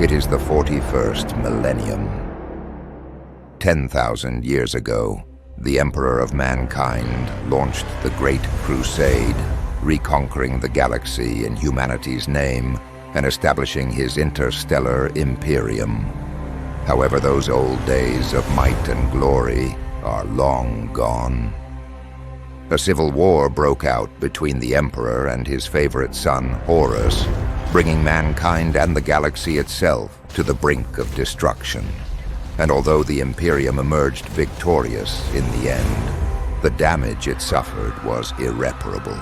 It is the 41st millennium. 10,000 years ago, the Emperor of Mankind launched the Great Crusade, reconquering the galaxy in humanity's name and establishing his interstellar imperium. However, those old days of might and glory are long gone. A civil war broke out between the Emperor and his favorite son, Horus, bringing mankind and the galaxy itself to the brink of destruction. And although the Imperium emerged victorious in the end, the damage it suffered was irreparable.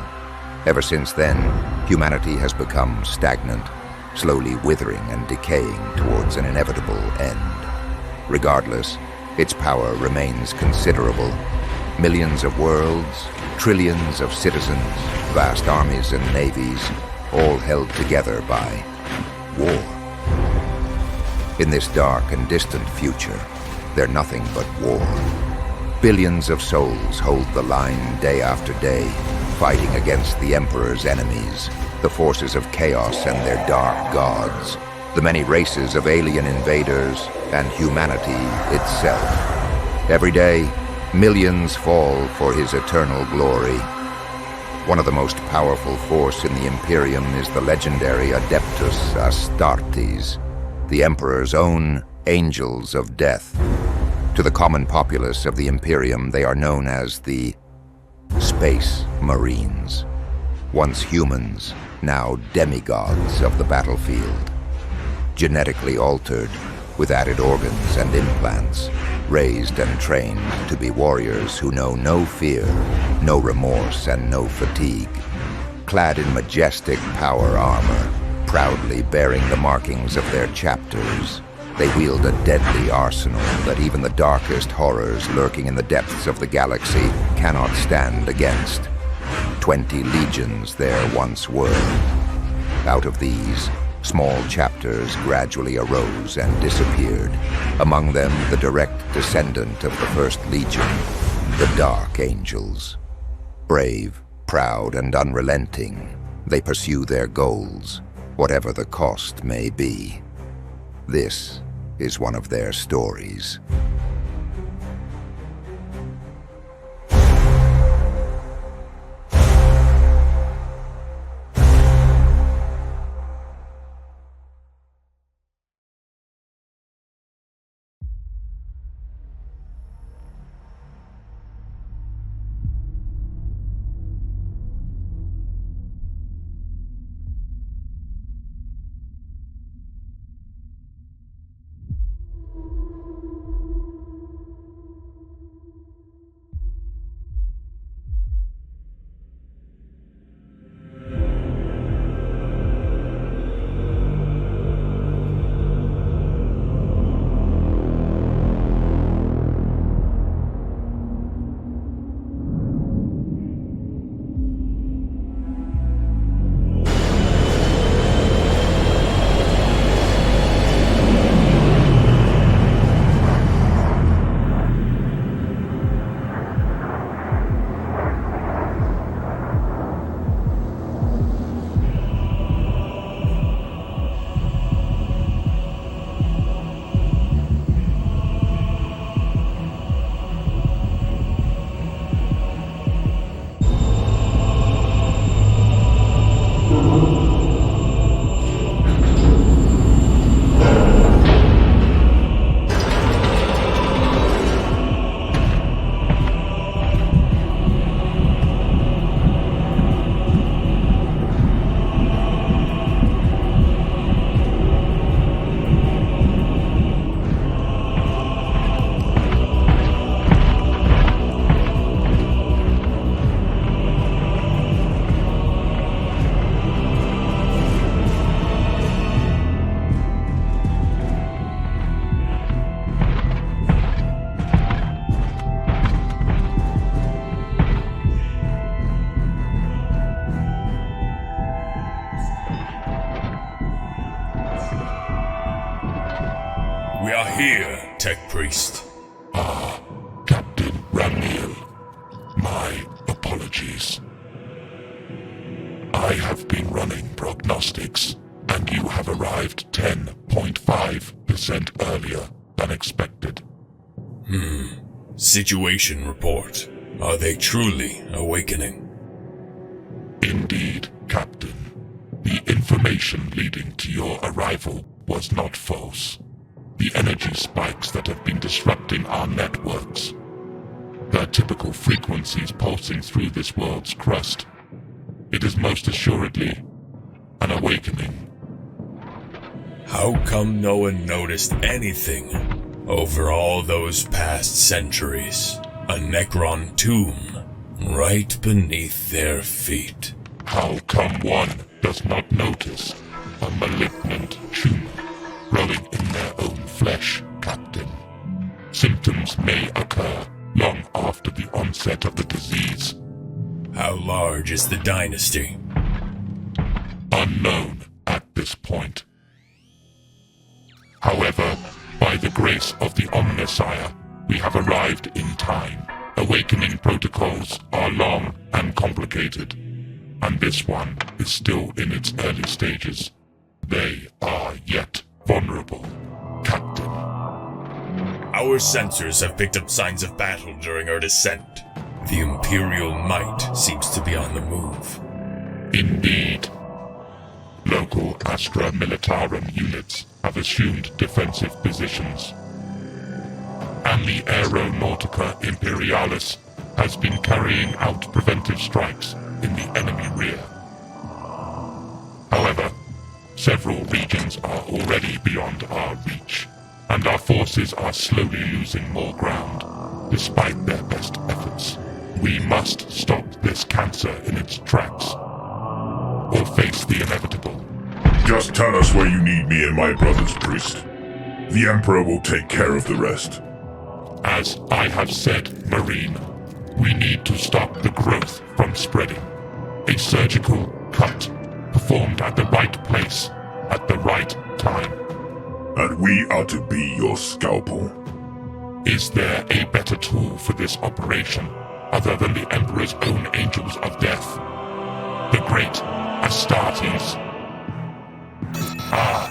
Ever since then, humanity has become stagnant, slowly withering and decaying towards an inevitable end. Regardless, its power remains considerable. Millions of worlds, trillions of citizens, vast armies and navies, all held together by war. In this dark and distant future, they're nothing but war. Billions of souls hold the line day after day, fighting against the Emperor's enemies, the forces of chaos and their dark gods, the many races of alien invaders, and humanity itself. Every day, millions fall for his eternal glory. One of the most powerful force in the Imperium is the legendary Adeptus Astartes, the Emperor's own Angels of Death. To the common populace of the Imperium, they are known as the Space Marines. Once humans, now demigods of the battlefield. Genetically altered, with added organs and implants, raised and trained to be warriors who know no fear, no remorse, and no fatigue. Clad in majestic power armor, proudly bearing the markings of their chapters, they wield a deadly arsenal that even the darkest horrors lurking in the depths of the galaxy cannot stand against. 20 legions there once were. Out of these, small chapters gradually arose and disappeared. Among them, the direct descendant of the First Legion, the Dark Angels. Brave, proud, and unrelenting, they pursue their goals, whatever the cost may be. This is one of their stories. We are here, Tech Priest. Captain Ramiel. My apologies. I have been running prognostics and you have arrived 10.5% earlier than expected. Situation report. Are they truly awakening? Indeed, Captain. The information leading to your arrival was not false. The energy spikes that have been disrupting our networks, their typical frequencies pulsing through this world's crust. It is most assuredly an awakening. How come no one noticed anything over all those past centuries? A Necron tomb right beneath their feet. How come one does not notice a malignant tumor growing in their own flesh, Captain? Symptoms may occur long after the onset of the disease. How large is the dynasty? Unknown at this point. However, by the grace of the Omnissiah, we have arrived in time. Awakening protocols are long and complicated, and this one is still in its early stages. They are yet vulnerable, Captain. Our sensors have picked up signs of battle during our descent. The Imperial might seems to be on the move. Indeed. Local Astra Militarum units have assumed defensive positions, and the Aeronautica Imperialis has been carrying out preventive strikes in the enemy rear. However, several regions are already beyond our reach, and our forces are slowly losing more ground, despite their best efforts. We must stop this cancer in its tracks, or face the inevitable. Just tell us where you need me and my brother's priest. The Emperor will take care of the rest. As I have said, Marine, we need to stop the growth from spreading. A surgical cut performed at the right place at the right time. And we are to be your scalpel. Is there a better tool for this operation other than the Emperor's own angels of death? The great Astartes. Ah,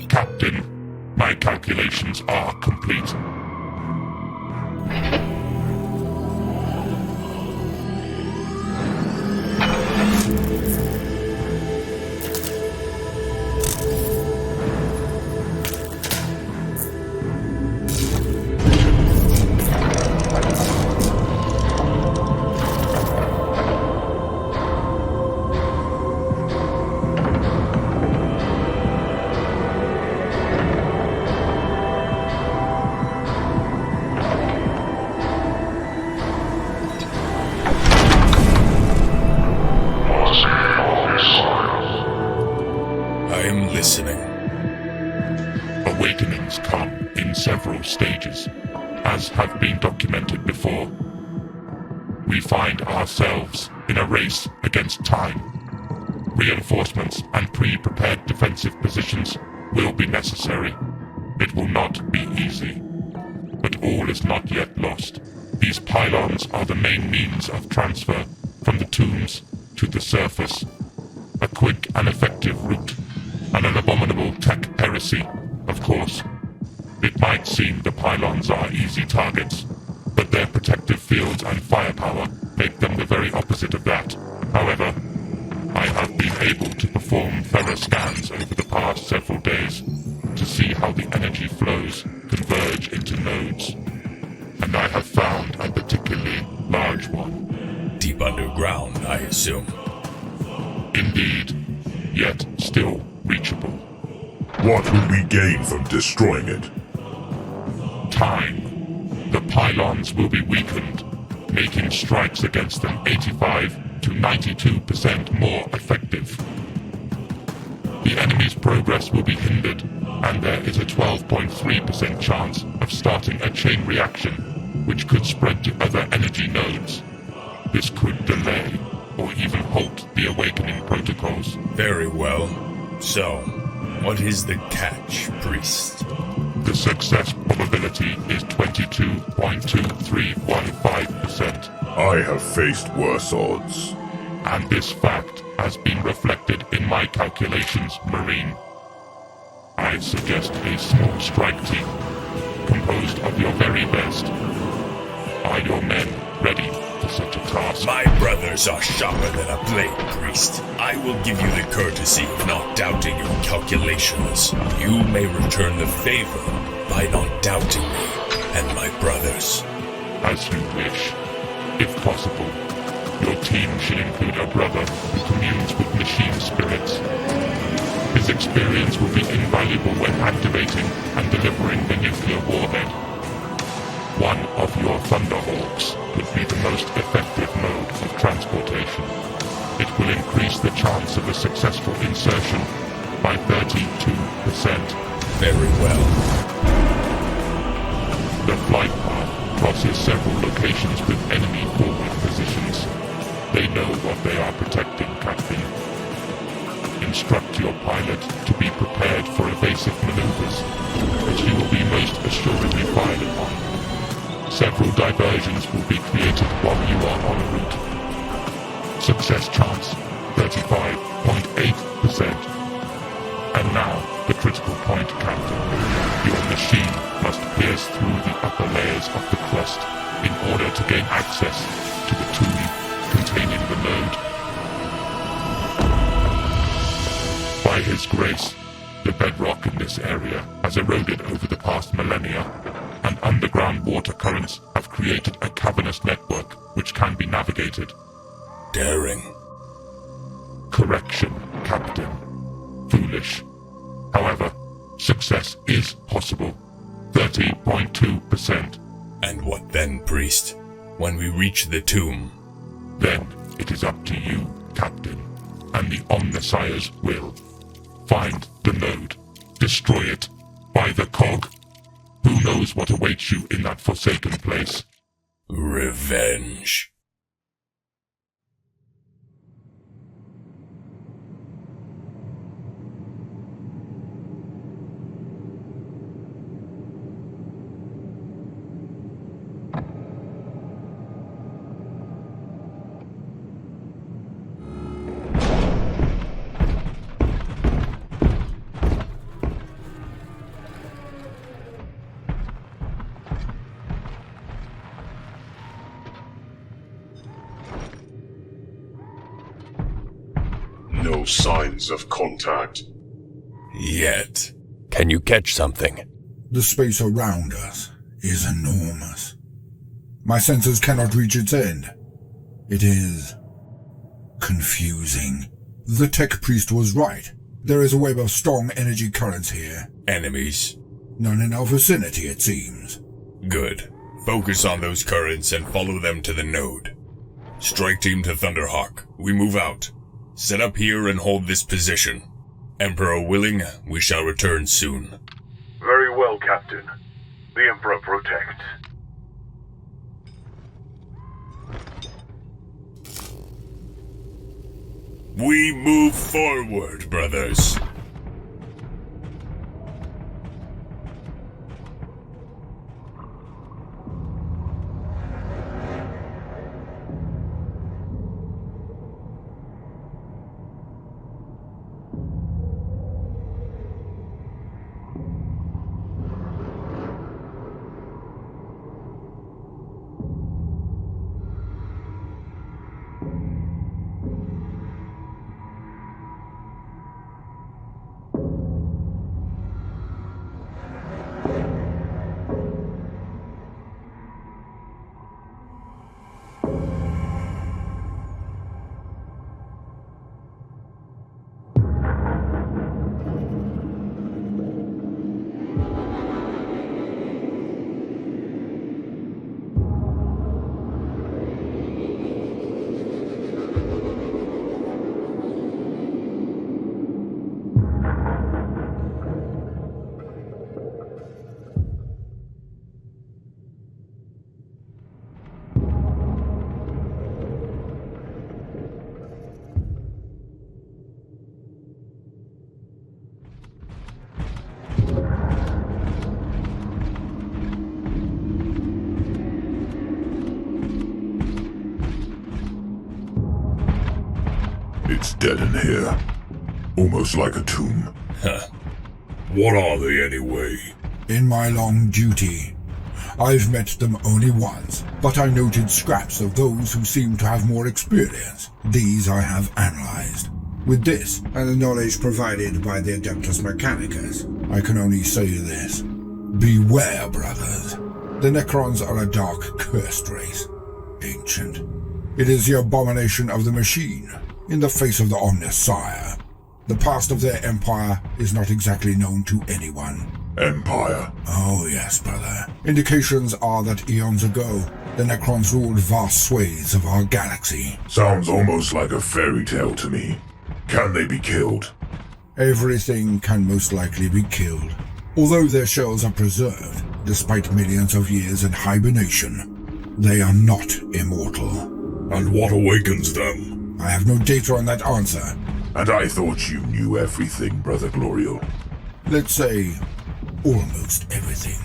Captain, my calculations are complete. Awakenings come in several stages, as have been documented before. We find ourselves in a race against time. Reinforcements and pre-prepared defensive positions will be necessary. It will not be easy, but all is not yet lost. These pylons are the main means of transfer from the tombs to the surface. A quick and effective route, and an abominable tech heresy, of course. It might seem the pylons are easy targets, but their protective fields and firepower make them the very opposite of that. However, I have been able to perform thorough scans over the past several days to see how the energy flows converge into nodes, and I have found a particularly large one. Deep underground, I assume. Indeed, yet still reachable. What will we gain from destroying it? Time. The pylons will be weakened, making strikes against them 85 to 92% more effective. The enemy's progress will be hindered, and there is a 12.3% chance of starting a chain reaction, which could spread to other energy nodes. This could delay, or even halt the awakening protocols. Very well. So, what is the catch, priest? The success probability is 22.2315%. I have faced worse odds. And this fact has been reflected in my calculations, Marine. I suggest a small strike team, composed of your very best. Are your men ready for such a task? My brothers are sharper than a blade, priest. I will give you the courtesy of not doubting your calculations. You may return the favor by not doubting me and my brothers. As you wish. If possible, your team should include a brother who communes with machine spirits. His experience will be invaluable when activating and delivering the nuclear warhead. One of your Thunderhawks would be the most effective mode of transportation. It will increase the chance of a successful insertion by 32%. Very well. The flight path crosses several locations with enemy forward positions. They know what they are protecting, Captain. Instruct your pilot to be prepared for evasive maneuvers, which he will be most assuredly fired upon. Several diversions will be created while you are en route. Success chance, 35.8%. And now, the critical point, Captain. Your machine must pierce through the upper layers of the crust in order to gain access to the tomb containing the node. By his grace, the bedrock in this area has eroded over the past millennia, and underground water currents have created a cavernous network which can be navigated. Daring. Correction, Captain. Foolish. However, success is possible. 30.2%. And what then, priest? When we reach the tomb? Then it is up to you, Captain, and the Omnisires will. Find the node. Destroy it. By the cog. Who knows what awaits you in that forsaken place? Revenge. No signs of contact. Yet. Can you catch something? The space around us is enormous. My sensors cannot reach its end. It is confusing. The tech priest was right. There is a web of strong energy currents here. Enemies? None in our vicinity, it seems. Good. Focus on those currents and follow them to the node. Strike team to Thunderhawk. We move out. Set up here and hold this position. Emperor willing, we shall return soon. Very well, Captain. The Emperor protects. We move forward, brothers. It's dead in here. Almost like a tomb. Huh. What are they anyway? In my long duty, I've met them only once, but I noted scraps of those who seem to have more experience. These I have analyzed. With this, and the knowledge provided by the Adeptus Mechanicus, I can only say this. Beware, brothers. The Necrons are a dark, cursed race. Ancient. It is the abomination of the machine, in the face of the Omnissiah. The past of their empire is not exactly known to anyone. Empire? Oh yes, brother. Indications are that eons ago, the Necrons ruled vast swathes of our galaxy. Sounds almost like a fairy tale to me. Can they be killed? Everything can most likely be killed. Although their shells are preserved, despite millions of years in hibernation, they are not immortal. And what awakens them? I have no data on that answer. And I thought you knew everything, Brother Glorial. Let's say, almost everything.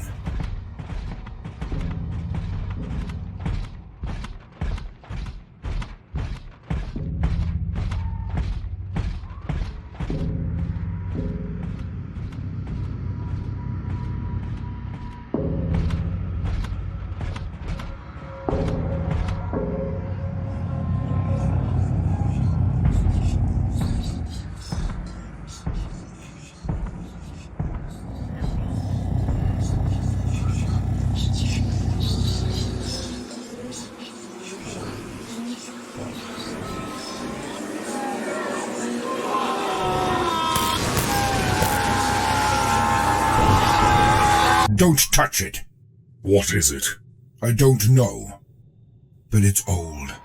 Don't touch it. What is it? I don't know, but it's old.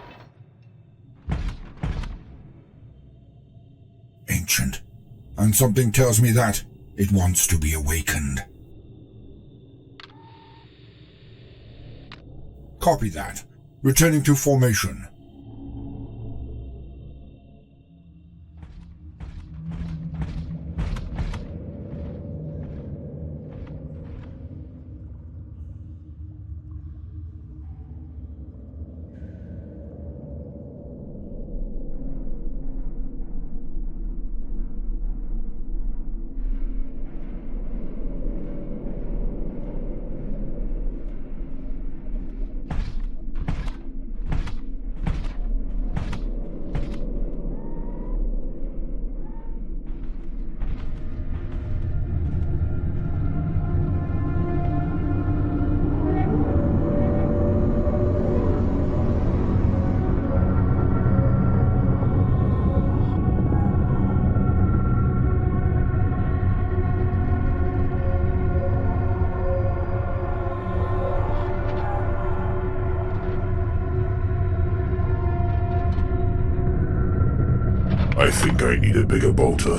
Ancient. And something tells me that it wants to be awakened. Copy that. Returning to formation. I think I need a bigger bolter.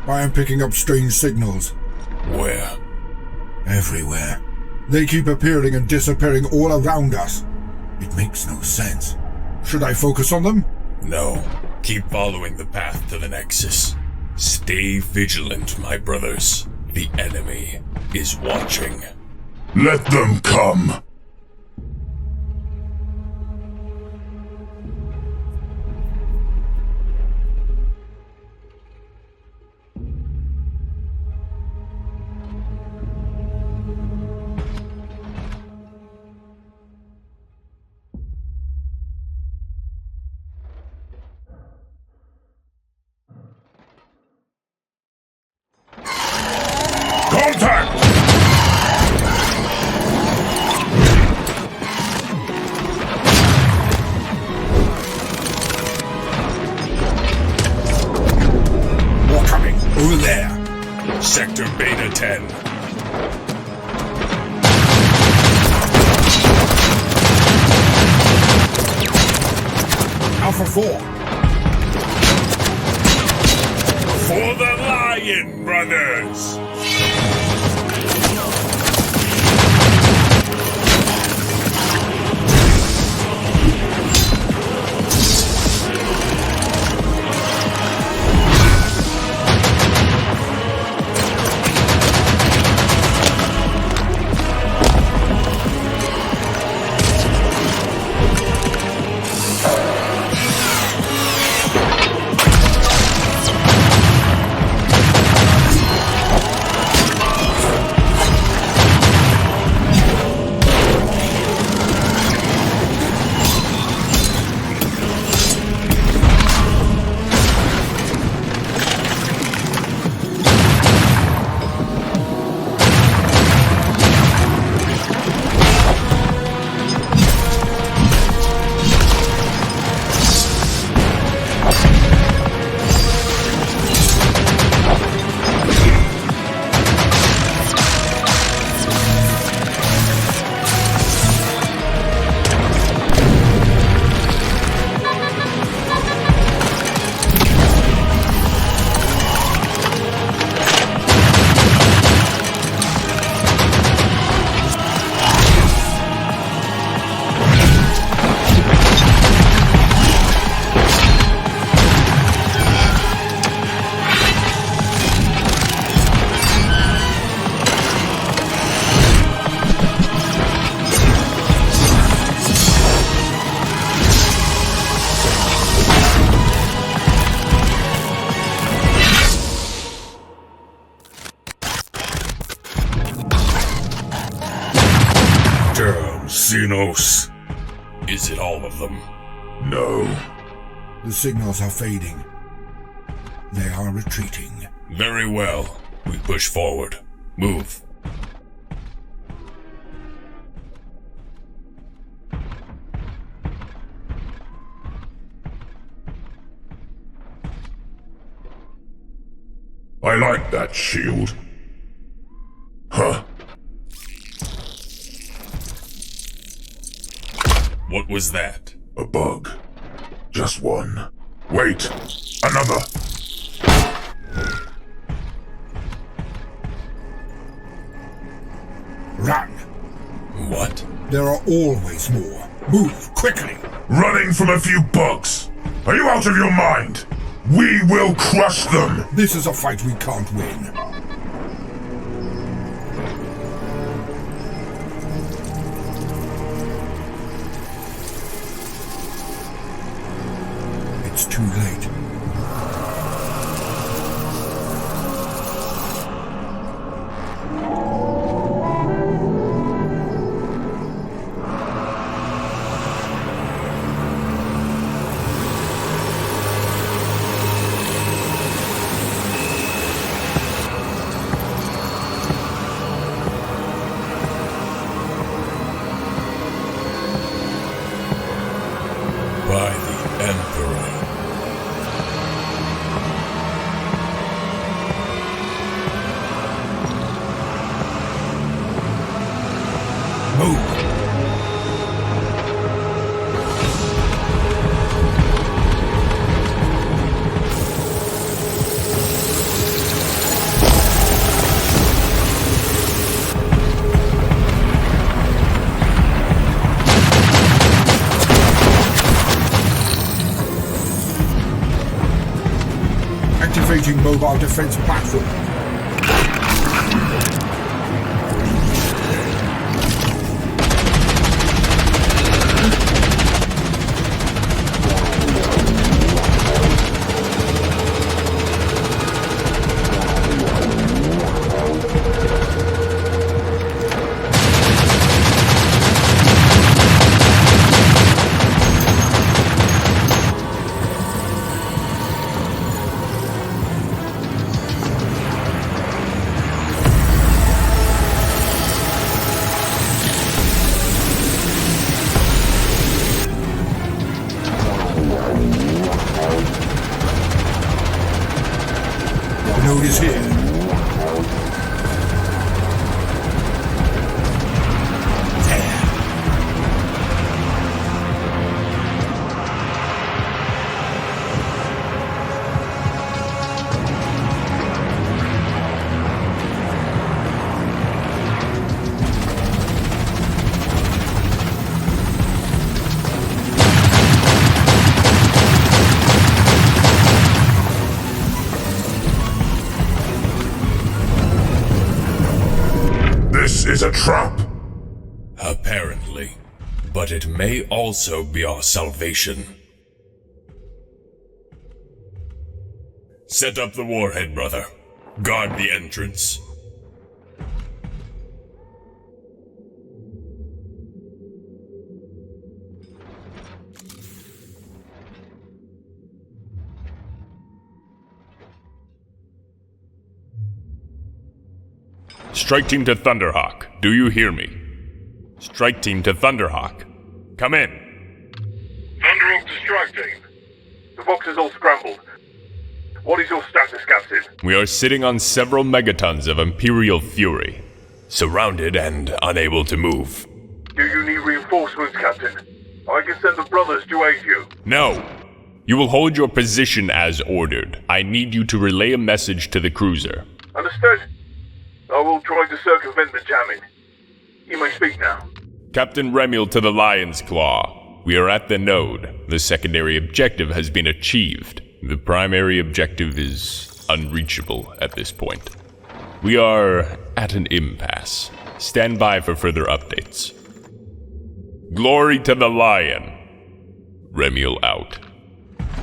I am picking up strange signals. Where? Everywhere. They keep appearing and disappearing all around us. It makes no sense. Should I focus on them? No. Keep following the path to the Nexus. Stay vigilant, my brothers. The enemy is watching. Let them come! Contact! More coming. Over there. Sector Beta 10. Alpha 4. For the Lion, brothers! Xenos. Is it all of them? No. The signals are fading. They are retreating. Very well. We push forward. Move. I like that shield. Huh. What was that? A bug. Just one. Wait! Another! Run! What? There are always more. Move, quickly! Running from a few bugs! Are you out of your mind? We will crush them! This is a fight we can't win. It's too late. By the Emperor. Move! Activating mobile defense platform. The node is here. There. This is a trap! Apparently. But it may also be our salvation. Set up the warhead, brother. Guard the entrance. Strike team to Thunderhawk. Do you hear me? Strike team to Thunderhawk. Come in. Thunderhawk to strike team. The box is all scrambled. What is your status, Captain? We are sitting on several megatons of Imperial fury, surrounded and unable to move. Do you need reinforcements, Captain? I can send the brothers to aid you. No! You will hold your position as ordered. I need you to relay a message to the cruiser. Understood? I will try to circumvent the jamming. You may speak now. Captain Remiel to the Lion's Claw. We are at the node. The secondary objective has been achieved. The primary objective is unreachable at this point. We are at an impasse. Stand by for further updates. Glory to the Lion. Remiel out.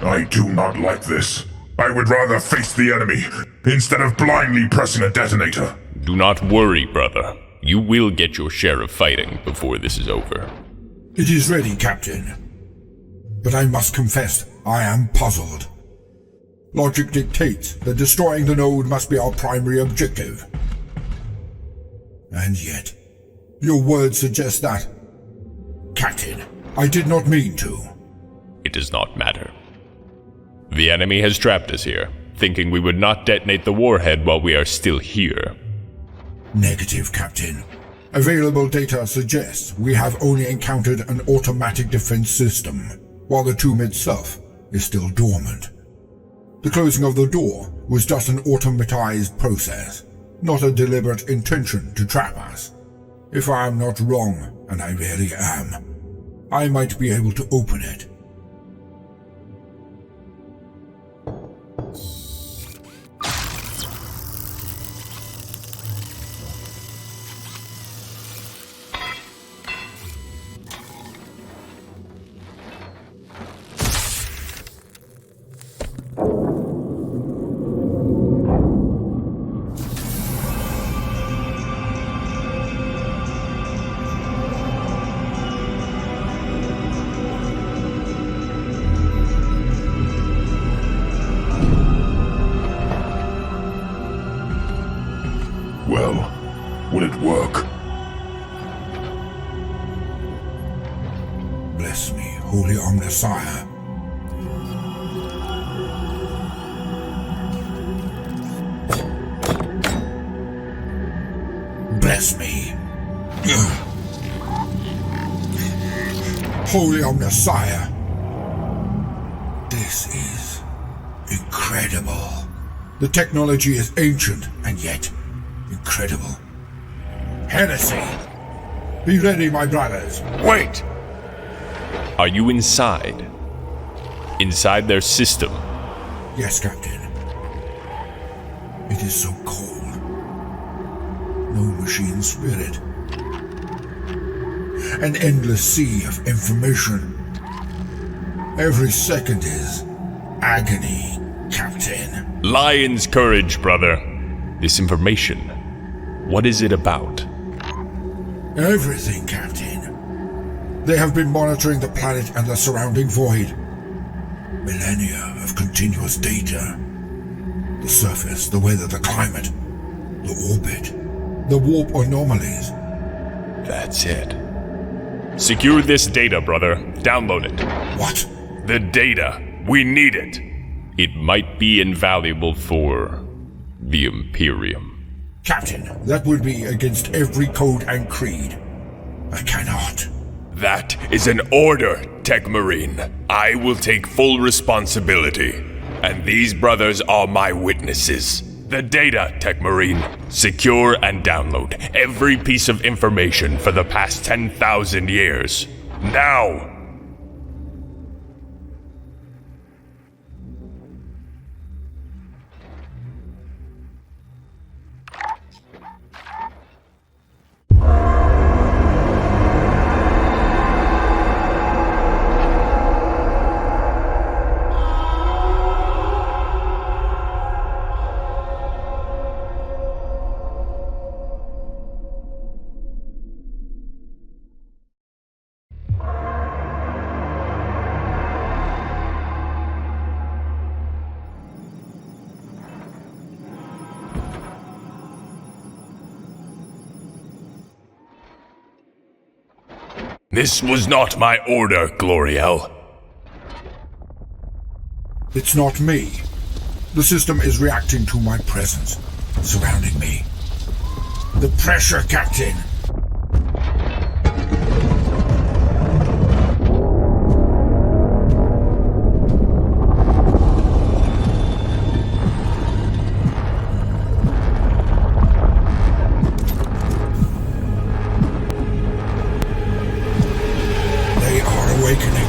I do not like this. I would rather face the enemy, instead of blindly pressing a detonator. Do not worry, brother. You will get your share of fighting before this is over. It is ready, Captain. But I must confess, I am puzzled. Logic dictates that destroying the node must be our primary objective. And yet, your words suggest that... Captain, I did not mean to. It does not matter. The enemy has trapped us here, thinking we would not detonate the warhead while we are still here. Negative, Captain. Available data suggests we have only encountered an automatic defense system, while the tomb itself is still dormant. The closing of the door was just an automatized process, not a deliberate intention to trap us. If I am not wrong, and I really am, I might be able to open it. Well, will it work? Bless me, Holy Omnissiah. Bless me. Holy Omnissiah. This is incredible. The technology is ancient and yet incredible. Heresy! Be ready, my brothers. Wait! Are you inside? Inside their system? Yes, Captain. It is so cold. No machine spirit. An endless sea of information. Every second is agony, Captain. Lion's courage, brother. This information, what is it about? Everything, Captain. They have been monitoring the planet and the surrounding void. Millennia of continuous data. The surface, the weather, the climate, the orbit, the warp anomalies. That's it. Secure this data, brother. Download it. What? The data. We need it. It might be invaluable for the Imperium. Captain, that would be against every code and creed. I cannot. That is an order, Tech Marine. I will take full responsibility. And these brothers are my witnesses. The data, Tech Marine. Secure and download every piece of information for the past 10,000 years. Now! This was not my order, Gloriel. It's not me. The system is reacting to my presence, surrounding me. The pressure, Captain! They are awakening.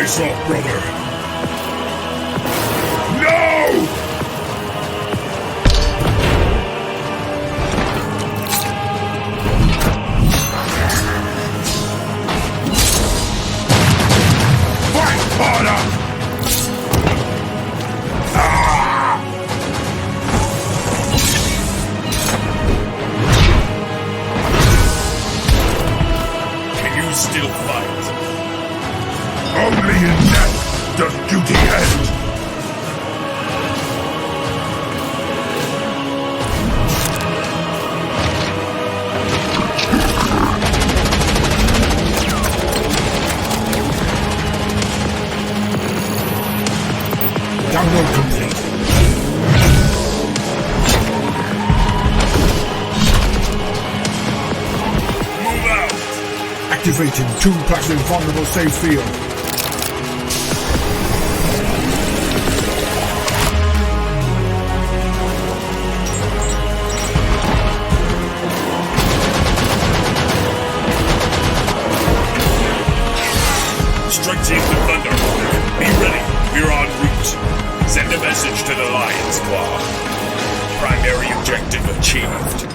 face off, brother! No! Fight harder! Still fight. Only in death does duty end. Download complete. Move out. Activating 2 passive vulnerable safe field. Strike team to Thunder. Be ready. We're en route. Send a message to the Lion Squad. Primary objective achieved.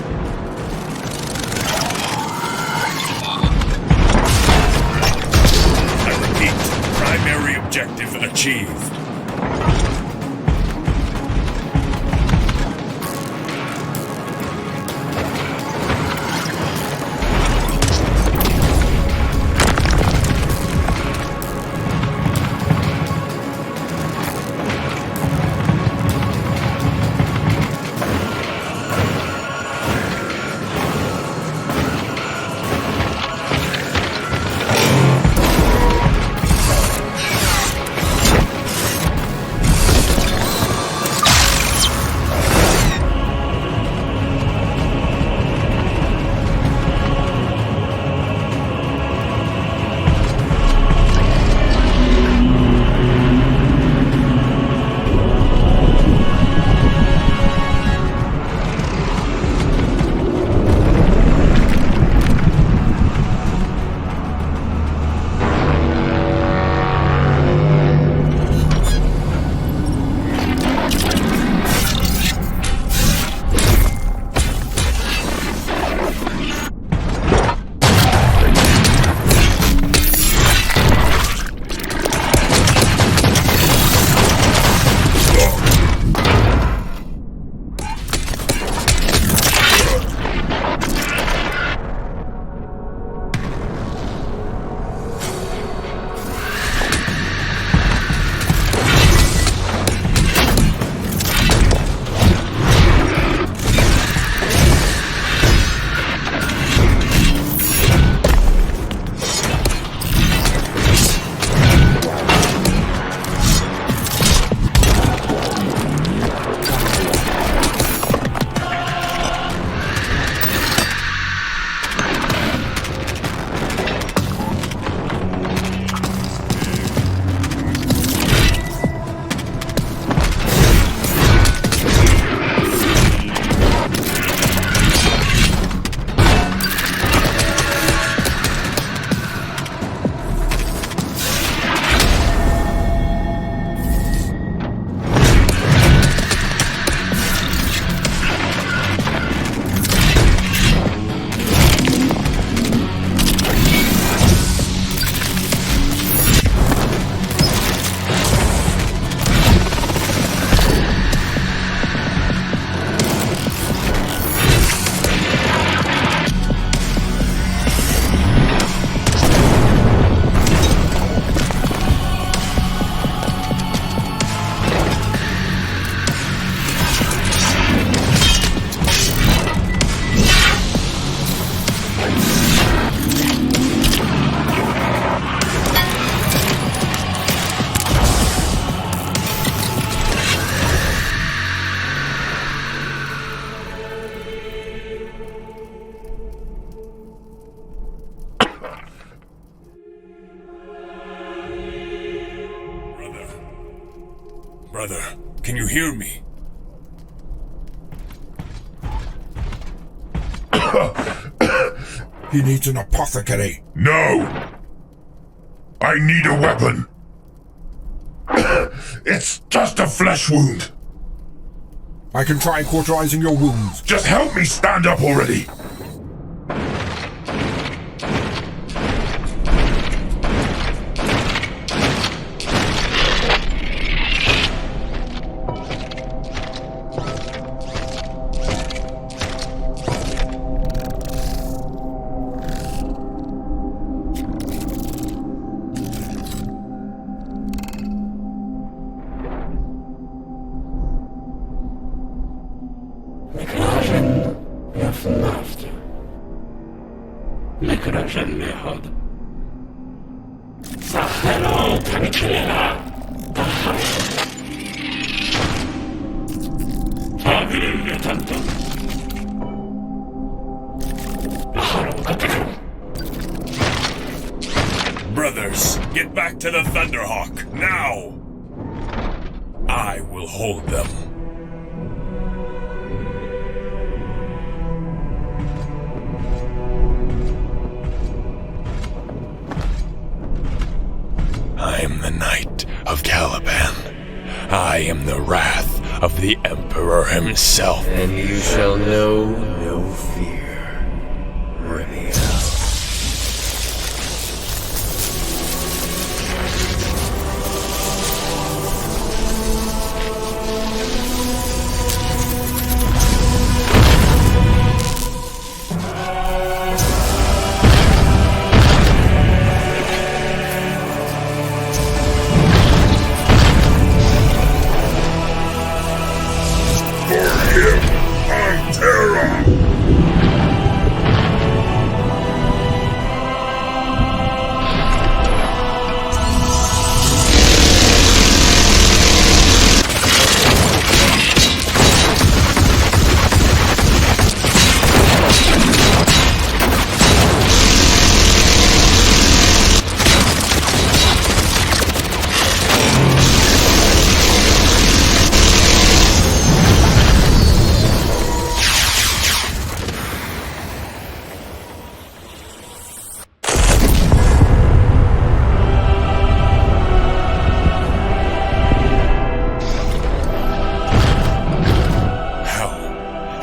Primary objective achieved. Brother, can you hear me? He needs an apothecary. No! I need a weapon. It's just a flesh wound. I can try cauterizing your wounds. Just help me stand up already. Brothers, get back to the Thunderhawk, now! I will hold them. I am the Knight of Caliban. I am the wrath of the Emperor himself. And you shall know no fear, Remiel.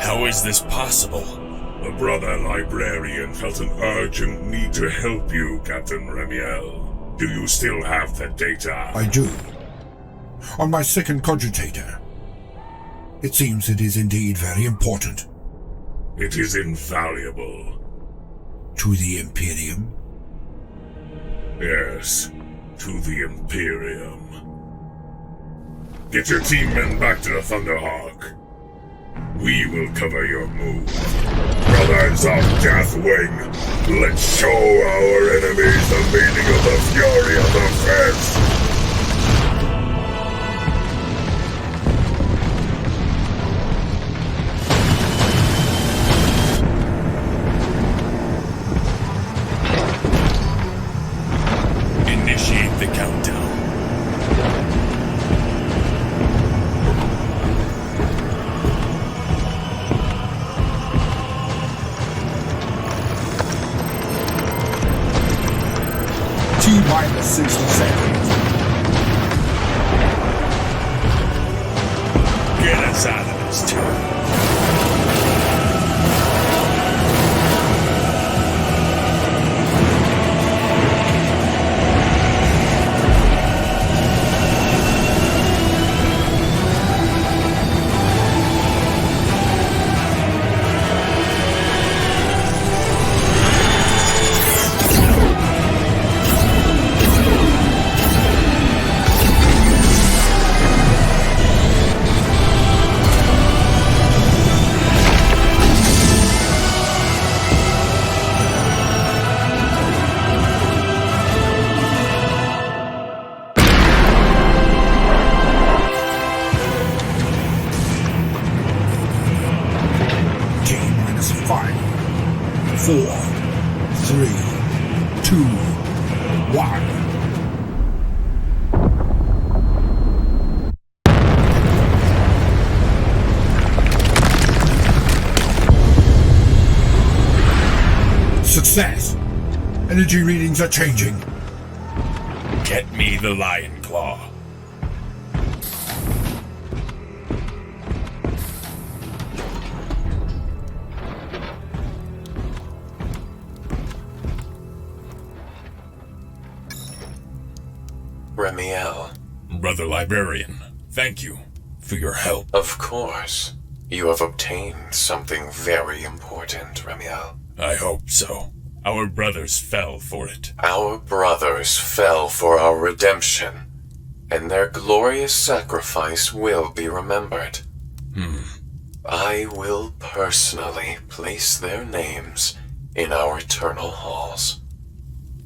How is this possible? The brother librarian felt an urgent need to help you, Captain Remiel. Do you still have the data? I do. On my second cogitator. It seems it is indeed very important. It is invaluable. To the Imperium? Yes, to the Imperium. Get your team men back to the Thunderhawk. We will cover your move. Brothers of Deathwing, let's show our enemies the meaning of the fury of the fence. Initiate the countdown. T-minus 60 seconds. Get us out of this tube. T-minus 5, 4, 3, 2, 1. Success! Energy readings are changing. Get me the Lion Claw. Remiel. Brother Librarian, thank you for your help. Of course. You have obtained something very important, Remiel. I hope so. Our brothers fell for it. Our brothers fell for our redemption, and their glorious sacrifice will be remembered. I will personally place their names in our eternal halls.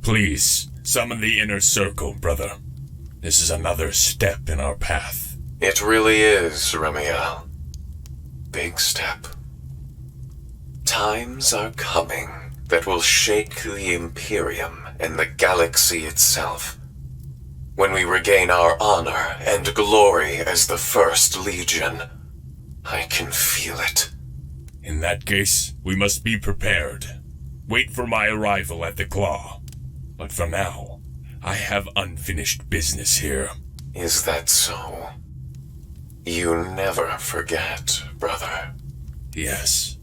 Please, summon the inner circle, brother. This is another step in our path. It really is, Remiel. Big step. Times are coming that will shake the Imperium and the galaxy itself. When we regain our honor and glory as the First Legion, I can feel it. In that case, we must be prepared. Wait for my arrival at the Claw. But for now, I have unfinished business here. Is that so? You never forget, brother. Yes,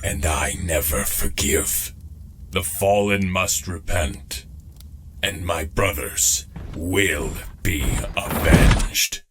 and I never forgive. The fallen must repent, and my brothers will be avenged.